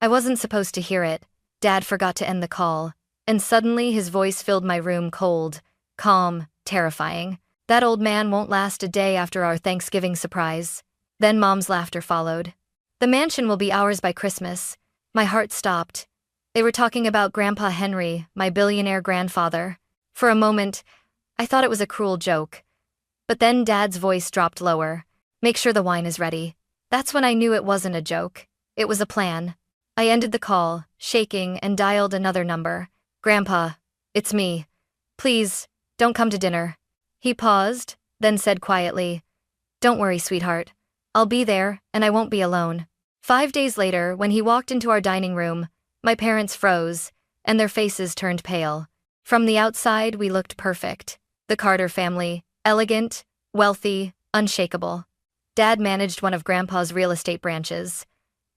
I wasn't supposed to hear it. Dad forgot to end the call, and suddenly his voice filled my room cold, calm, terrifying. That old man won't last a day after our Thanksgiving surprise. Then Mom's laughter followed. The mansion will be ours by Christmas. My heart stopped. They were talking about Grandpa Henry, my billionaire grandfather. For a moment, I thought it was a cruel joke. But then Dad's voice dropped lower. Make sure the wine is ready. That's when I knew it wasn't a joke. It was a plan. I ended the call, shaking, and dialed another number. Grandpa, it's me. Please, don't come to dinner. He paused, then said quietly, Don't worry, sweetheart. I'll be there, and I won't be alone. 5 days later, when he walked into our dining room, my parents froze, and their faces turned pale. From the outside, we looked perfect. The Carter family, elegant, wealthy, unshakable. Dad managed one of Grandpa's real estate branches.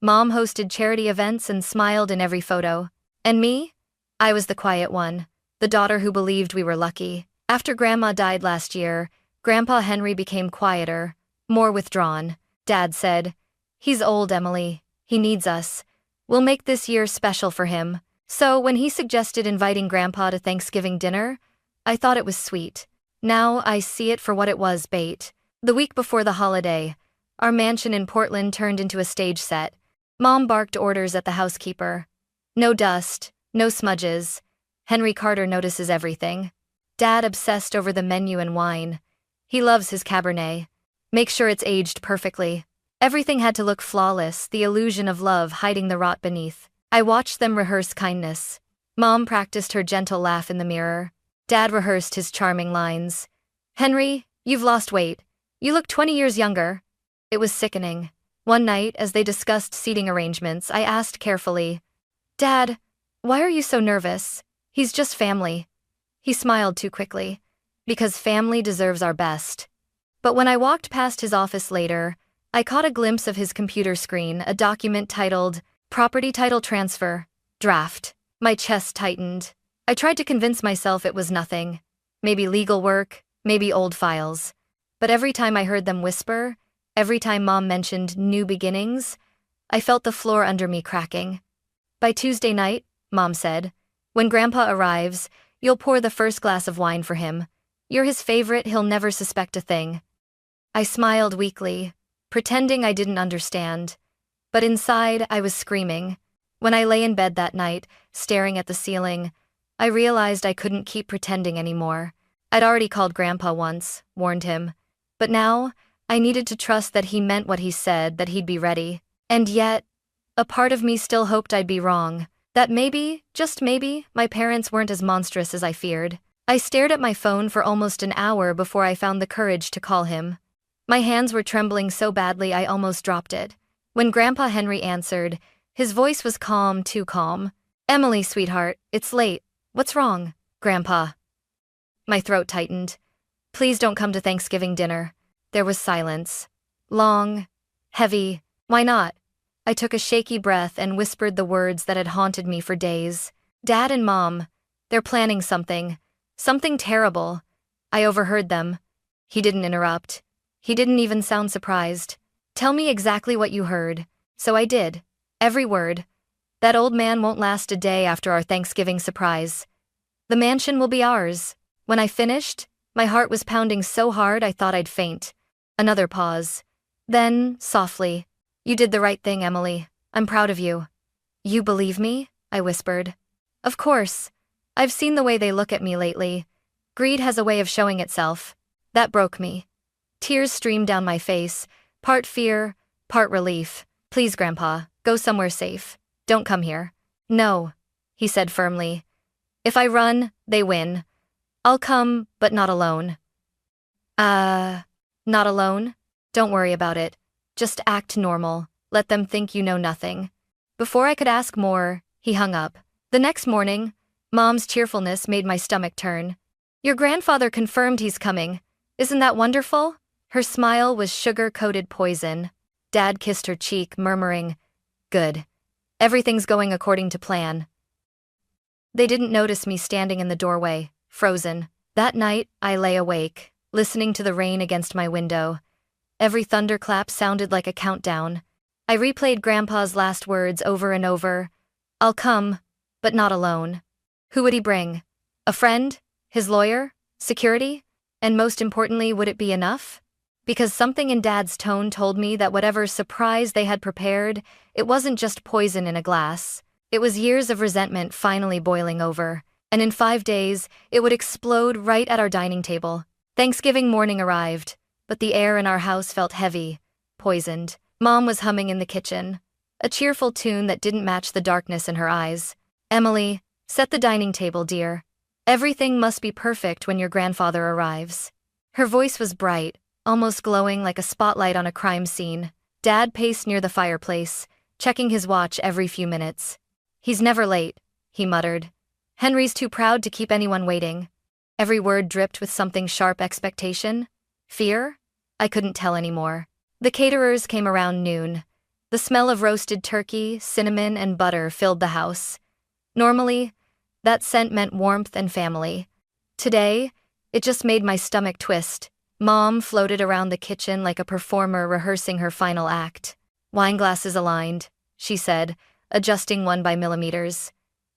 Mom hosted charity events and smiled in every photo. And me? I was the quiet one, the daughter who believed we were lucky. After Grandma died last year, Grandpa Henry became quieter, more withdrawn. Dad said, He's old, Emily. He needs us. We'll make this year special for him. So when he suggested inviting Grandpa to Thanksgiving dinner, I thought it was sweet. Now I see it for what it was, bait. The week before the holiday, our mansion in Portland turned into a stage set. Mom barked orders at the housekeeper. No dust, no smudges. Henry Carter notices everything. Dad obsessed over the menu and wine. He loves his Cabernet. Make sure it's aged perfectly. Everything had to look flawless, the illusion of love hiding the rot beneath. I watched them rehearse kindness. Mom practiced her gentle laugh in the mirror. Dad rehearsed his charming lines. Henry, you've lost weight. You look 20 years younger. It was sickening. One night, as they discussed seating arrangements, I asked carefully, Dad, why are you so nervous? He's just family. He smiled too quickly. Because family deserves our best. But when I walked past his office later, I caught a glimpse of his computer screen, a document titled, Property Title Transfer, Draft. My chest tightened. I tried to convince myself it was nothing. Maybe legal work, maybe old files. But every time I heard them whisper, every time Mom mentioned new beginnings, I felt the floor under me cracking. By Tuesday night, Mom said, when Grandpa arrives, you'll pour the first glass of wine for him. You're his favorite, he'll never suspect a thing. I smiled weakly, pretending I didn't understand. But inside, I was screaming. When I lay in bed that night, staring at the ceiling, I realized I couldn't keep pretending anymore. I'd already called Grandpa once, warned him. But now, I needed to trust that he meant what he said, that he'd be ready. And yet, a part of me still hoped I'd be wrong. That maybe, just maybe, my parents weren't as monstrous as I feared. I stared at my phone for almost an hour before I found the courage to call him. My hands were trembling so badly I almost dropped it. When Grandpa Henry answered, his voice was calm, too calm. Emily, sweetheart, it's late. What's wrong, Grandpa? My throat tightened. Please don't come to Thanksgiving dinner. There was silence. Long, heavy. Why not? I took a shaky breath and whispered the words that had haunted me for days. Dad and Mom, they're planning something. Something terrible. I overheard them. He didn't interrupt. He didn't even sound surprised. Tell me exactly what you heard. So I did. Every word. That old man won't last a day after our Thanksgiving surprise. The mansion will be ours. When I finished, my heart was pounding so hard I thought I'd faint. Another pause. Then, softly, You did the right thing, Emily. I'm proud of you. You believe me? I whispered. Of course. I've seen the way they look at me lately. Greed has a way of showing itself. That broke me. Tears streamed down my face, part fear, part relief. Please, Grandpa, go somewhere safe. Don't come here. No, he said firmly. If I run, they win. I'll come, but not alone. Not alone? Don't worry about it. Just act normal. Let them think you know nothing. Before I could ask more, he hung up. The next morning, Mom's cheerfulness made my stomach turn. Your grandfather confirmed he's coming. Isn't that wonderful? Her smile was sugar-coated poison. Dad kissed her cheek, murmuring, Good. Everything's going according to plan. They didn't notice me standing in the doorway, frozen. That night, I lay awake, listening to the rain against my window. Every thunderclap sounded like a countdown. I replayed Grandpa's last words over and over. I'll come, but not alone. Who would he bring? A friend? His lawyer? Security? And most importantly, would it be enough? Because something in Dad's tone told me that whatever surprise they had prepared, it wasn't just poison in a glass. It was years of resentment finally boiling over, and in 5 days, it would explode right at our dining table. Thanksgiving morning arrived, but the air in our house felt heavy, poisoned. Mom was humming in the kitchen, a cheerful tune that didn't match the darkness in her eyes. Emily, set the dining table, dear. Everything must be perfect when your grandfather arrives. Her voice was bright, almost glowing like a spotlight on a crime scene. Dad paced near the fireplace, checking his watch every few minutes. He's never late, he muttered. Henry's too proud to keep anyone waiting. Every word dripped with something sharp expectation. Fear? I couldn't tell anymore. The caterers came around noon. The smell of roasted turkey, cinnamon, and butter filled the house. Normally, that scent meant warmth and family. Today, it just made my stomach twist. Mom floated around the kitchen like a performer rehearsing her final act. Wineglasses aligned, she said, adjusting one by millimeters.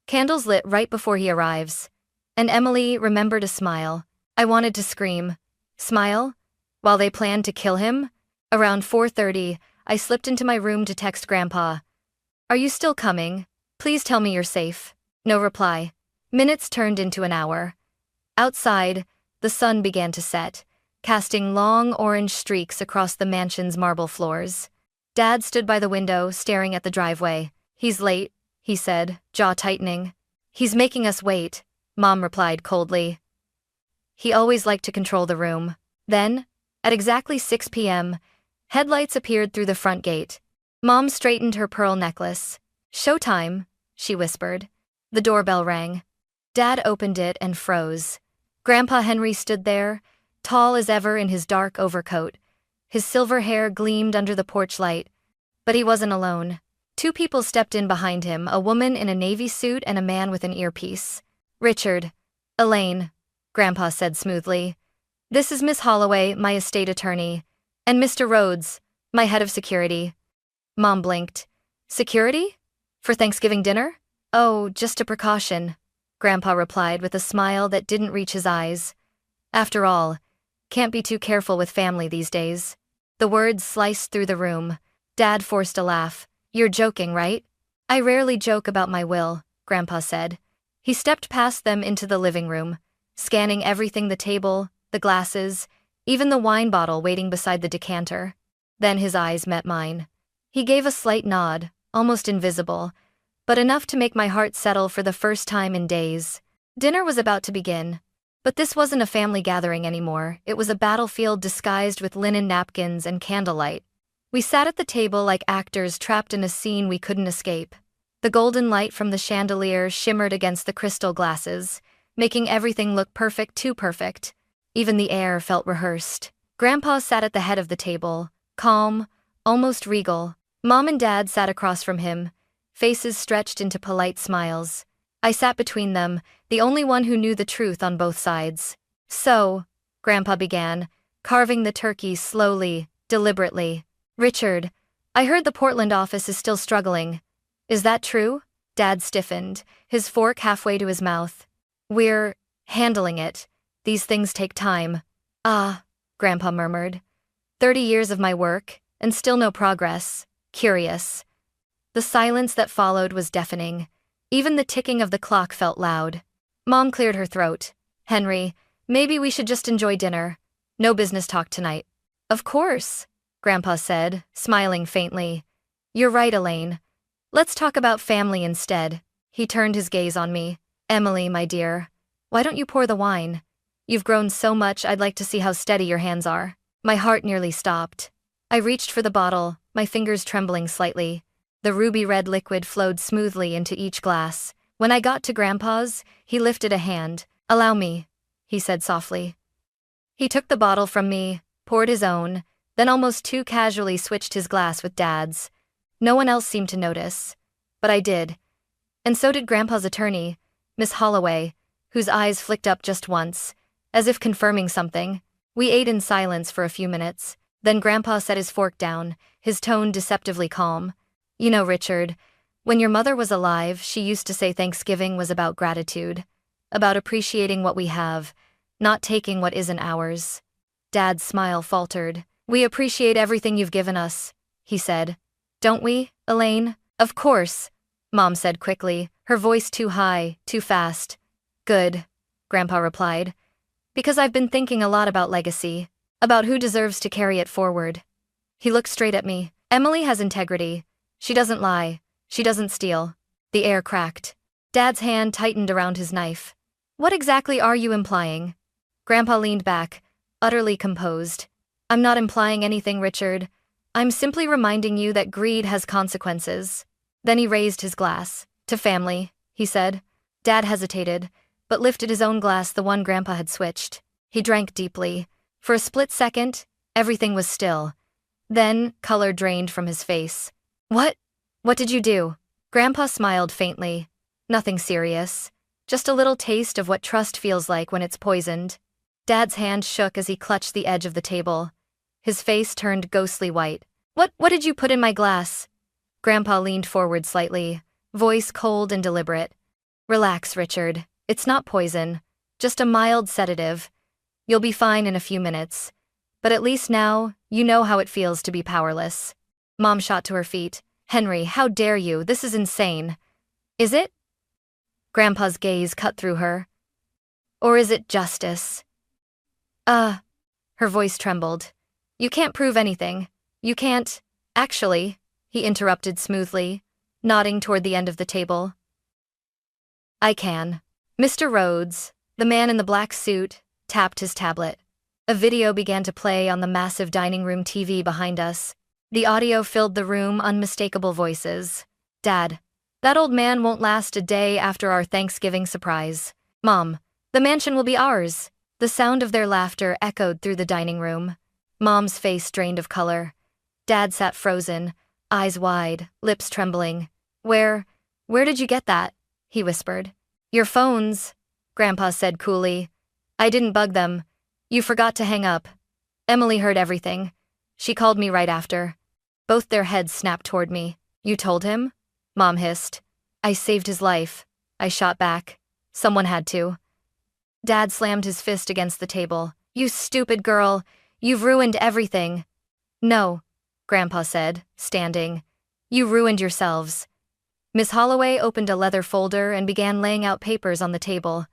Candles lit right before he arrives. And Emily remembered a smile. I wanted to scream. Smile? While they planned to kill him? Around 4:30, I slipped into my room to text Grandpa. Are you still coming? Please tell me you're safe. No reply. Minutes turned into an hour. Outside, the sun began to set, casting long orange streaks across the mansion's marble floors. Dad stood by the window, staring at the driveway. He's late, he said, jaw tightening. He's making us wait, Mom replied coldly. He always liked to control the room. Then, at exactly 6 p.m., headlights appeared through the front gate. Mom straightened her pearl necklace. Showtime, she whispered. The doorbell rang. Dad opened it and froze. Grandpa Henry stood there, tall as ever in his dark overcoat. His silver hair gleamed under the porch light. But he wasn't alone. 2 people stepped in behind him, a woman in a navy suit and a man with an earpiece. Richard. Elaine, Grandpa said smoothly. This is Miss Holloway, my estate attorney. And Mr. Rhodes, my head of security. Mom blinked. Security? For Thanksgiving dinner? Oh, just a precaution, Grandpa replied with a smile that didn't reach his eyes. After all, can't be too careful with family these days. The words sliced through the room. Dad forced a laugh. You're joking, right? I rarely joke about my will, Grandpa said. He stepped past them into the living room, scanning everything: the table, the glasses, even the wine bottle waiting beside the decanter. Then his eyes met mine. He gave a slight nod, almost invisible, but enough to make my heart settle for the first time in days. Dinner was about to begin. But this wasn't a family gathering anymore. It was a battlefield disguised with linen napkins and candlelight. We sat at the table like actors trapped in a scene we couldn't escape. The golden light from the chandelier shimmered against the crystal glasses, making everything look perfect, too perfect. Even the air felt rehearsed. Grandpa sat at the head of the table, calm, almost regal. Mom and Dad sat across from him, faces stretched into polite smiles. I sat between them, the only one who knew the truth on both sides. So, Grandpa began, carving the turkey slowly, deliberately. Richard, I heard the Portland office is still struggling. Is that true? Dad stiffened, his fork halfway to his mouth. We're handling it. These things take time. Ah, Grandpa murmured. 30 years of my work, and still no progress. Curious. The silence that followed was deafening. Even the ticking of the clock felt loud. Mom cleared her throat. Henry, maybe we should just enjoy dinner. No business talk tonight. Of course, Grandpa said, smiling faintly. You're right, Elaine. Let's talk about family instead. He turned his gaze on me. Emily, my dear, why don't you pour the wine? You've grown so much, I'd like to see how steady your hands are. My heart nearly stopped. I reached for the bottle, my fingers trembling slightly. The ruby-red liquid flowed smoothly into each glass. When I got to Grandpa's, he lifted a hand. Allow me, he said softly. He took the bottle from me, poured his own, then almost too casually switched his glass with Dad's. No one else seemed to notice. But I did. And so did Grandpa's attorney, Miss Holloway, whose eyes flicked up just once, as if confirming something. We ate in silence for a few minutes. Then Grandpa set his fork down, his tone deceptively calm. You know, Richard, when your mother was alive, she used to say Thanksgiving was about gratitude, about appreciating what we have, not taking what isn't ours. Dad's smile faltered. We appreciate everything you've given us, he said. Don't we, Elaine? Of course, Mom said quickly, her voice too high, too fast. Good, Grandpa replied. Because I've been thinking a lot about legacy, about who deserves to carry it forward. He looked straight at me. Emily has integrity. She doesn't lie. She doesn't steal. The air cracked. Dad's hand tightened around his knife. What exactly are you implying? Grandpa leaned back, utterly composed. I'm not implying anything, Richard. I'm simply reminding you that greed has consequences. Then he raised his glass. To family, he said. Dad hesitated, but lifted his own glass, the one Grandpa had switched. He drank deeply. For a split second, everything was still. Then, color drained from his face. What did you do? Grandpa smiled faintly. Nothing serious. Just a little taste of what trust feels like when it's poisoned. Dad's hand shook as he clutched the edge of the table. His face turned ghostly white. What did you put in my glass? Grandpa leaned forward slightly, voice cold and deliberate. Relax, Richard. It's not poison. Just a mild sedative. You'll be fine in a few minutes. But at least now, you know how it feels to be powerless. Mom shot to her feet. Henry, how dare you? This is insane. Is it? Grandpa's gaze cut through her. Or is it justice? Her voice trembled. You can't prove anything. You can't. Actually, he interrupted smoothly, nodding toward the end of the table. I can. Mr. Rhodes, the man in the black suit, tapped his tablet. A video began to play on the massive dining room TV behind us. The audio filled the room, unmistakable voices. Dad, that old man won't last a day after our Thanksgiving surprise. Mom, the mansion will be ours. The sound of their laughter echoed through the dining room. Mom's face drained of color. Dad sat frozen, eyes wide, lips trembling. Where did you get that? He whispered. Your phones, Grandpa said coolly. I didn't bug them. You forgot to hang up. Emily heard everything. She called me right after. Both their heads snapped toward me. You told him? Mom hissed. I saved his life. I shot back. Someone had to. Dad slammed his fist against the table. You stupid girl. You've ruined everything. No, Grandpa said, standing. You ruined yourselves. Miss Holloway opened a leather folder and began laying out papers on the table.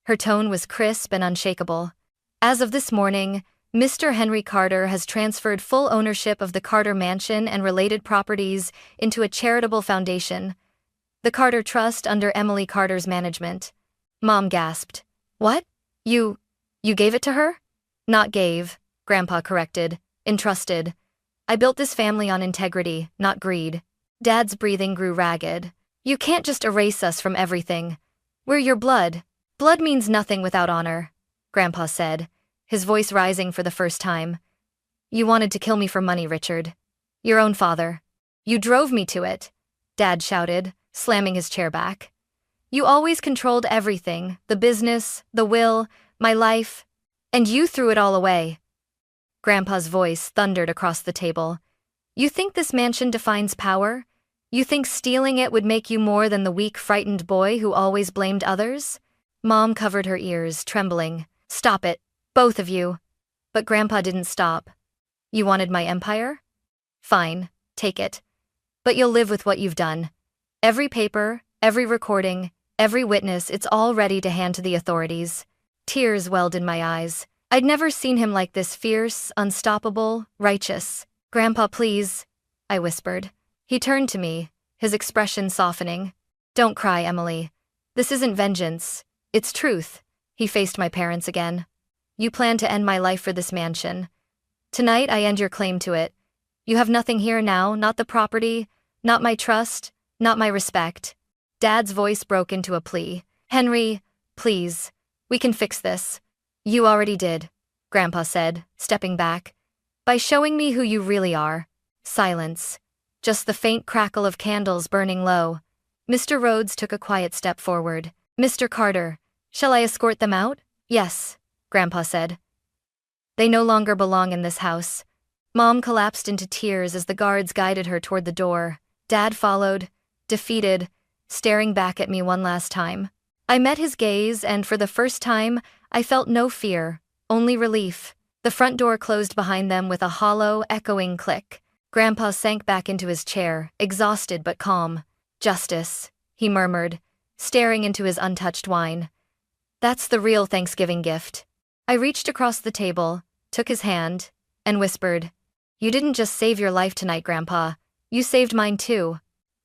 Her tone was crisp and unshakable. As of this morning, Mr. Henry Carter has transferred full ownership of the Carter Mansion and related properties into a charitable foundation, the Carter Trust under Emily Carter's management. Mom gasped. What? You gave it to her? Not gave, Grandpa corrected. Entrusted. I built this family on integrity, not greed. Dad's breathing grew ragged. You can't just erase us from everything. We're your blood. Blood means nothing without honor, Grandpa said, his voice rising for the first time. You wanted to kill me for money, Richard. Your own father. You drove me to it, Dad shouted, slamming his chair back. You always controlled everything, the business, the will, my life, and you threw it all away. Grandpa's voice thundered across the table. You think this mansion defines power? You think stealing it would make you more than the weak, frightened boy who always blamed others? Mom covered her ears, trembling. Stop it, both of you. But Grandpa didn't stop. You wanted my empire? Fine, take it. But you'll live with what you've done. Every paper, every recording, every witness, it's all ready to hand to the authorities. Tears welled in my eyes. I'd never seen him like this, fierce, unstoppable, righteous. Grandpa, please, I whispered. He turned to me, his expression softening. Don't cry, Emily. This isn't vengeance. It's truth. He faced my parents again. You plan to end my life for this mansion. Tonight I end your claim to it. You have nothing here now, not the property, not my trust, not my respect. Dad's voice broke into a plea. Henry, please. We can fix this. You already did, Grandpa said, stepping back. By showing me who you really are. Silence. Just the faint crackle of candles burning low. Mr. Rhodes took a quiet step forward. Mr. Carter, shall I escort them out? Yes, Grandpa said. They no longer belong in this house. Mom collapsed into tears as the guards guided her toward the door. Dad followed, defeated, staring back at me one last time. I met his gaze, and for the first time, I felt no fear, only relief. The front door closed behind them with a hollow, echoing click. Grandpa sank back into his chair, exhausted but calm. "Justice," he murmured, staring into his untouched wine. "That's the real Thanksgiving gift." I reached across the table, took his hand, and whispered, "You didn't just save your life tonight, Grandpa. You saved mine too."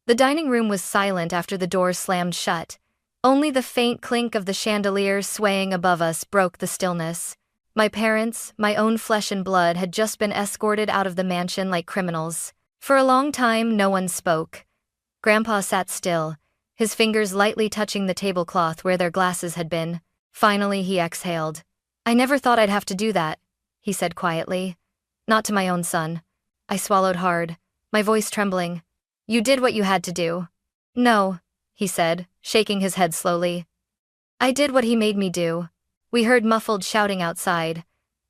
The dining room was silent after the door slammed shut. Only the faint clink of the chandelier swaying above us broke the stillness. My parents, my own flesh and blood, had just been escorted out of the mansion like criminals. For a long time, no one spoke. Grandpa sat still, his fingers lightly touching the tablecloth where their glasses had been. Finally, he exhaled. "I never thought I'd have to do that," he said quietly. "Not to my own son." I swallowed hard, my voice trembling. "You did what you had to do." "No," he said, shaking his head slowly. "I did what he made me do." We heard muffled shouting outside.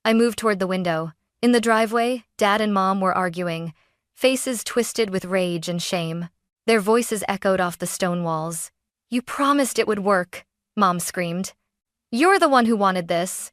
I moved toward the window. In the driveway, Dad and Mom were arguing, faces twisted with rage and shame. Their voices echoed off the stone walls. "You promised it would work," Mom screamed. "You're the one who wanted this,"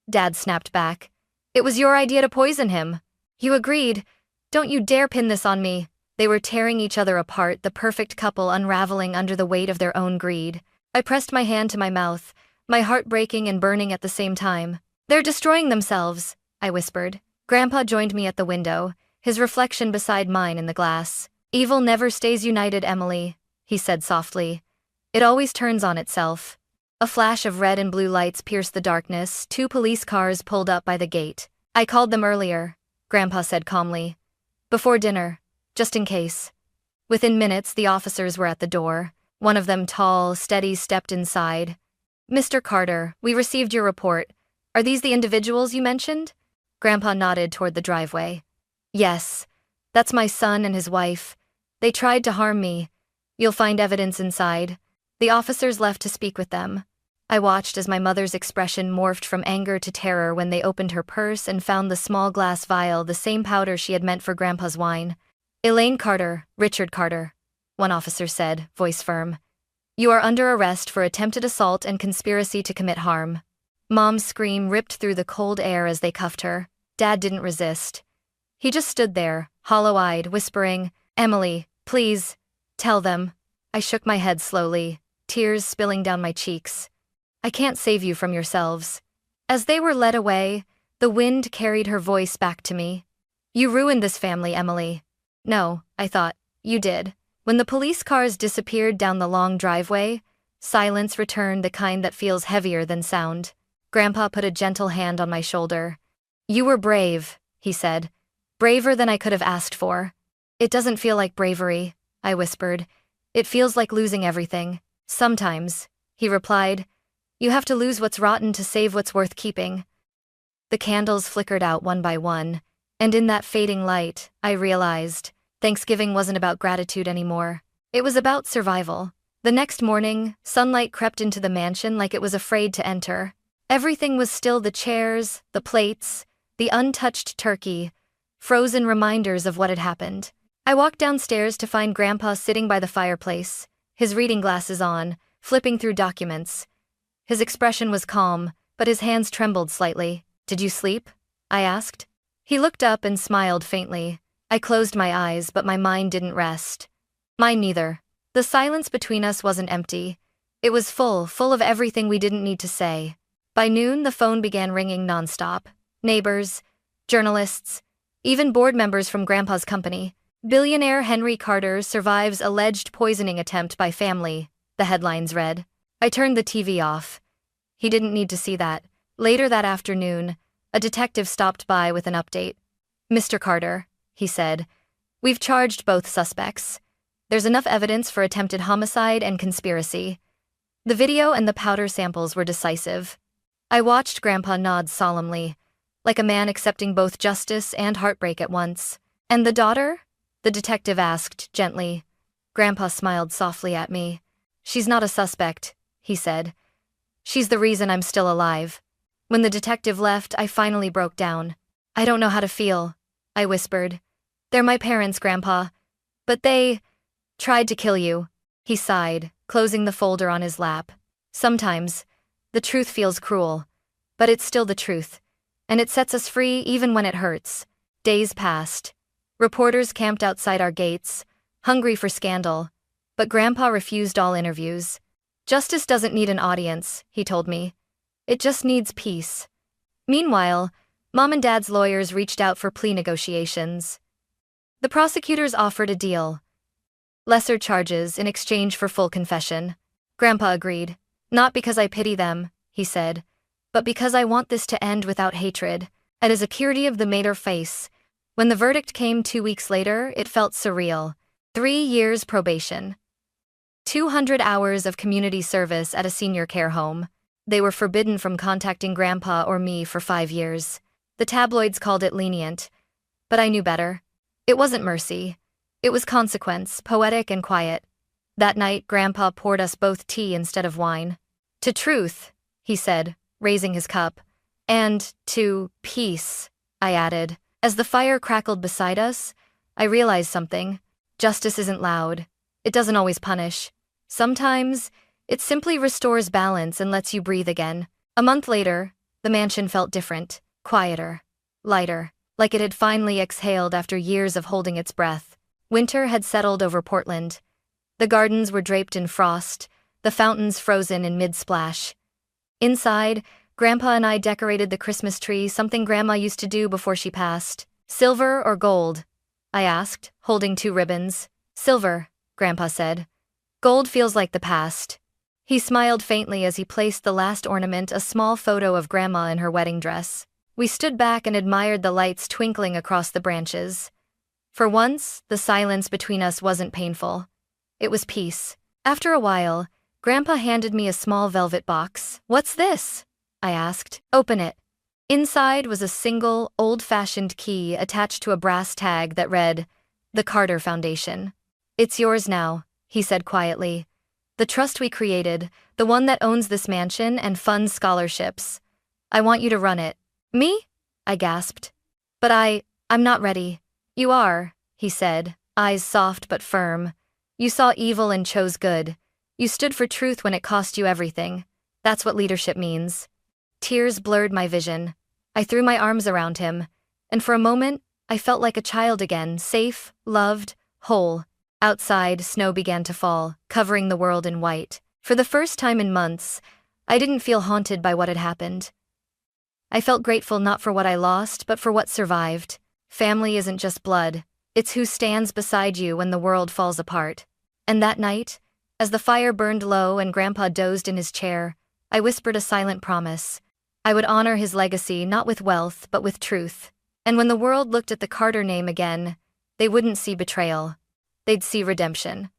Dad snapped back. "It was your idea to poison him. You agreed. Don't you dare pin this on me." They were tearing each other apart, the perfect couple unraveling under the weight of their own greed. I pressed my hand to my mouth, my heart breaking and burning at the same time. "They're destroying themselves," I whispered. Grandpa joined me at the window, his reflection beside mine in the glass. "Evil never stays united, Emily," he said softly. "It always turns on itself." A flash of red and blue lights pierced the darkness. 2 police cars pulled up by the gate. "I called them earlier," Grandpa said calmly. "Before dinner, just in case." Within minutes, the officers were at the door. One of them, tall, steady, stepped inside. "Mr. Carter, we received your report. Are these the individuals you mentioned?" Grandpa nodded toward the driveway. "Yes, that's my son and his wife. They tried to harm me. You'll find evidence inside." The officers left to speak with them. I watched as my mother's expression morphed from anger to terror when they opened her purse and found the small glass vial, the same powder she had meant for Grandpa's wine. "Elaine Carter, Richard Carter," one officer said, voice firm. "You are under arrest for attempted assault and conspiracy to commit harm." Mom's scream ripped through the cold air as they cuffed her. Dad didn't resist. He just stood there, hollow-eyed, whispering, "Emily, please, tell them." I shook my head slowly, tears spilling down my cheeks. "I can't save you from yourselves." As they were led away, the wind carried her voice back to me. "You ruined this family, Emily." "No," I thought, "you did." When the police cars disappeared down the long driveway, silence returned, the kind that feels heavier than sound. Grandpa put a gentle hand on my shoulder. "You were brave," he said. "Braver than I could have asked for." "It doesn't feel like bravery," I whispered. "It feels like losing everything." "Sometimes," he replied. "You have to lose what's rotten to save what's worth keeping." The candles flickered out one by one, and in that fading light, I realized Thanksgiving wasn't about gratitude anymore. It was about survival. The next morning, sunlight crept into the mansion like it was afraid to enter. Everything was still: the chairs, the plates, the untouched turkey, frozen reminders of what had happened. I walked downstairs to find Grandpa sitting by the fireplace, his reading glasses on, flipping through documents. His expression was calm, but his hands trembled slightly. "Did you sleep?" I asked. He looked up and smiled faintly. I closed my eyes, but my mind didn't rest. Mine neither. The silence between us wasn't empty. It was full of everything we didn't need to say. By noon, the phone began ringing nonstop. Neighbors, journalists, even board members from Grandpa's company. "Billionaire Henry Carter survives alleged poisoning attempt by family," the headlines read. I turned the TV off. He didn't need to see that. Later that afternoon, a detective stopped by with an update. "Mr. Carter," he said, "we've charged both suspects. There's enough evidence for attempted homicide and conspiracy." The video and the powder samples were decisive. I watched Grandpa nod solemnly, like a man accepting both justice and heartbreak at once. "And the daughter?" the detective asked gently. Grandpa smiled softly at me. "She's not a suspect," he said. "She's the reason I'm still alive." When the detective left, I finally broke down. "I don't know how to feel," I whispered. They're my parents, Grandpa. But they tried to kill you. He sighed, closing the folder on his lap. Sometimes, the truth feels cruel. But it's still the truth. And it sets us free even when it hurts. Days passed. Reporters camped outside our gates, hungry for scandal. But Grandpa refused all interviews. Justice doesn't need an audience, he told me. It just needs peace. Meanwhile, Mom and Dad's lawyers reached out for plea negotiations. The prosecutors offered a deal. Lesser charges in exchange for full confession. Grandpa agreed. Not because I pity them, he said, but because I want this to end without hatred. At a security of the Mater face. When the verdict came 2 weeks later, it felt surreal. 3 years probation. 200 hours of community service at a senior care home. They were forbidden from contacting Grandpa or me for 5 years. The tabloids called it lenient. But I knew better. It wasn't mercy. It was consequence, poetic and quiet. That night, Grandpa poured us both tea instead of wine. To truth, he said, raising his cup. And to peace, I added. As the fire crackled beside us, I realized something. Justice isn't loud. It doesn't always punish. Sometimes, it simply restores balance and lets you breathe again. A month later, the mansion felt different, quieter, lighter, like it had finally exhaled after years of holding its breath. Winter had settled over Portland. The gardens were draped in frost, the fountains frozen in mid-splash. Inside, Grandpa and I decorated the Christmas tree, something Grandma used to do before she passed. Silver or gold? I asked, holding 2 ribbons. Silver, Grandpa said. Gold feels like the past. He smiled faintly as he placed the last ornament, a small photo of Grandma in her wedding dress. We stood back and admired the lights twinkling across the branches. For once, the silence between us wasn't painful. It was peace. After a while, Grandpa handed me a small velvet box. What's this? I asked. Open it. Inside was a single, old-fashioned key attached to a brass tag that read, The Carter Foundation. It's yours now, he said quietly. The trust we created, the one that owns this mansion and funds scholarships. I want you to run it. Me? I gasped. But I'm not ready. You are, he said, eyes soft but firm. You saw evil and chose good. You stood for truth when it cost you everything. That's what leadership means. Tears blurred my vision. I threw my arms around him, and for a moment, I felt like a child again, safe, loved, whole. Outside, snow began to fall, covering the world in white. For the first time in months, I didn't feel haunted by what had happened. I felt grateful not for what I lost, but for what survived. Family isn't just blood. It's who stands beside you when the world falls apart. And that night, as the fire burned low and Grandpa dozed in his chair, I whispered a silent promise. I would honor his legacy not with wealth, but with truth. And when the world looked at the Carter name again, they wouldn't see betrayal. They'd see redemption.